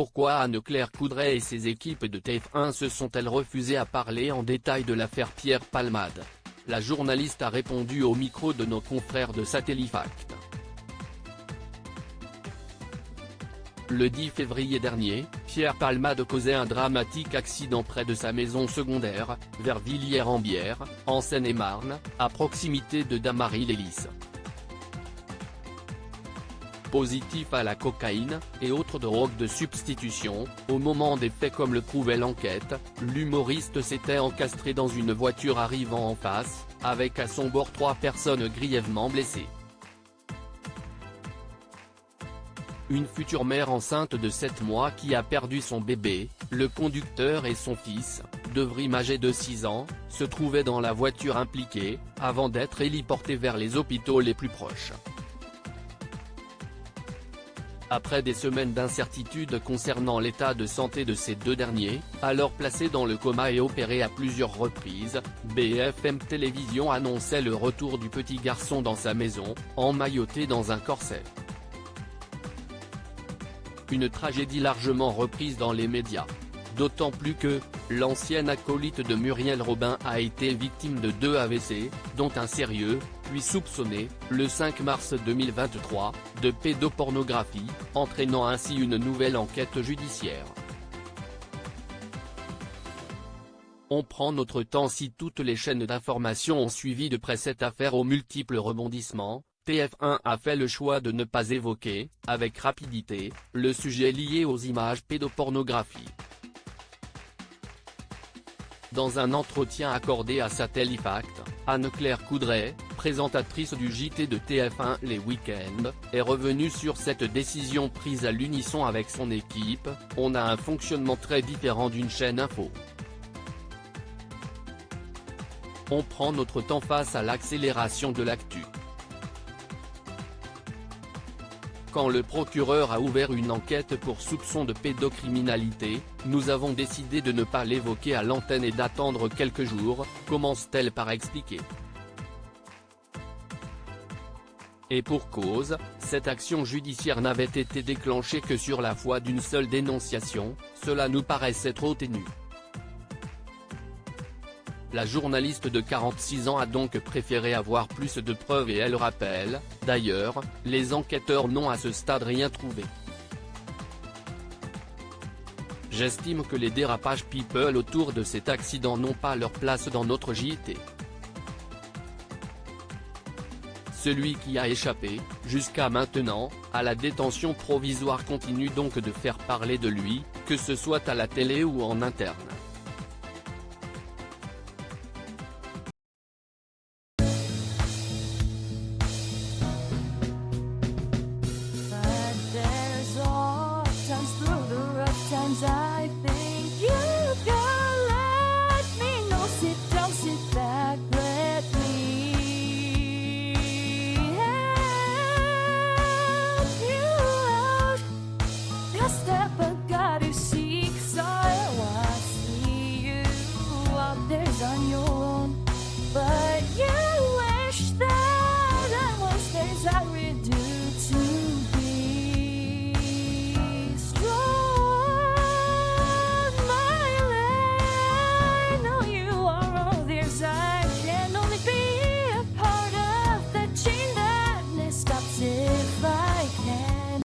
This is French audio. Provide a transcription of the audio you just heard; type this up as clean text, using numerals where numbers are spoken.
Pourquoi Anne-Claire Coudray et ses équipes de TF1 se sont-elles refusées à parler en détail de l'affaire Pierre Palmade? La journaliste a répondu au micro de nos confrères de Satellifact. Le 10 février dernier, Pierre Palmade causait un dramatique accident près de sa maison secondaire, vers Villiers-en-Bière, en Seine-et-Marne, à proximité de Damary-les-Lys. Positif à la cocaïne, et autres drogues de substitution, au moment des faits comme le prouvait l'enquête, l'humoriste s'était encastré dans une voiture arrivant en face, avec à son bord 3 personnes grièvement blessées. Une future mère enceinte de 7 mois qui a perdu son bébé, le conducteur et son fils, Devrim âgé de 6 ans, se trouvaient dans la voiture impliquée, avant d'être héliportés vers les hôpitaux les plus proches. Après des semaines d'incertitude concernant l'état de santé de ces deux derniers, alors placés dans le coma et opérés à plusieurs reprises, BFM Télévision annonçait le retour du petit garçon dans sa maison, emmailloté dans un corset. Une tragédie largement reprise dans les médias. D'autant plus que, l'ancienne acolyte de Muriel Robin a été victime de 2 AVC, dont un sérieux, puis soupçonné, le 5 mars 2023, de pédopornographie, entraînant ainsi une nouvelle enquête judiciaire. On prend notre temps. Si toutes les chaînes d'information ont suivi de près cette affaire aux multiples rebondissements, TF1 a fait le choix de ne pas évoquer, avec rapidité, le sujet lié aux images pédopornographie. Dans un entretien accordé à Satellifact, Anne-Claire Coudray, présentatrice du JT de TF1 les week-ends, est revenue sur cette décision prise à l'unisson avec son équipe. On a un fonctionnement très différent d'une chaîne info. On prend notre temps face à l'accélération de l'actu. Quand le procureur a ouvert une enquête pour soupçon de pédocriminalité, nous avons décidé de ne pas l'évoquer à l'antenne et d'attendre quelques jours, commence-t-elle par expliquer. Et pour cause, cette action judiciaire n'avait été déclenchée que sur la foi d'une seule dénonciation, cela nous paraissait trop ténu. La journaliste de 46 ans a donc préféré avoir plus de preuves et elle rappelle, d'ailleurs, les enquêteurs n'ont à ce stade rien trouvé. J'estime que les dérapages people autour de cet accident n'ont pas leur place dans notre JT. Celui qui a échappé, jusqu'à maintenant, à la détention provisoire continue donc de faire parler de lui, que ce soit à la télé ou en interne.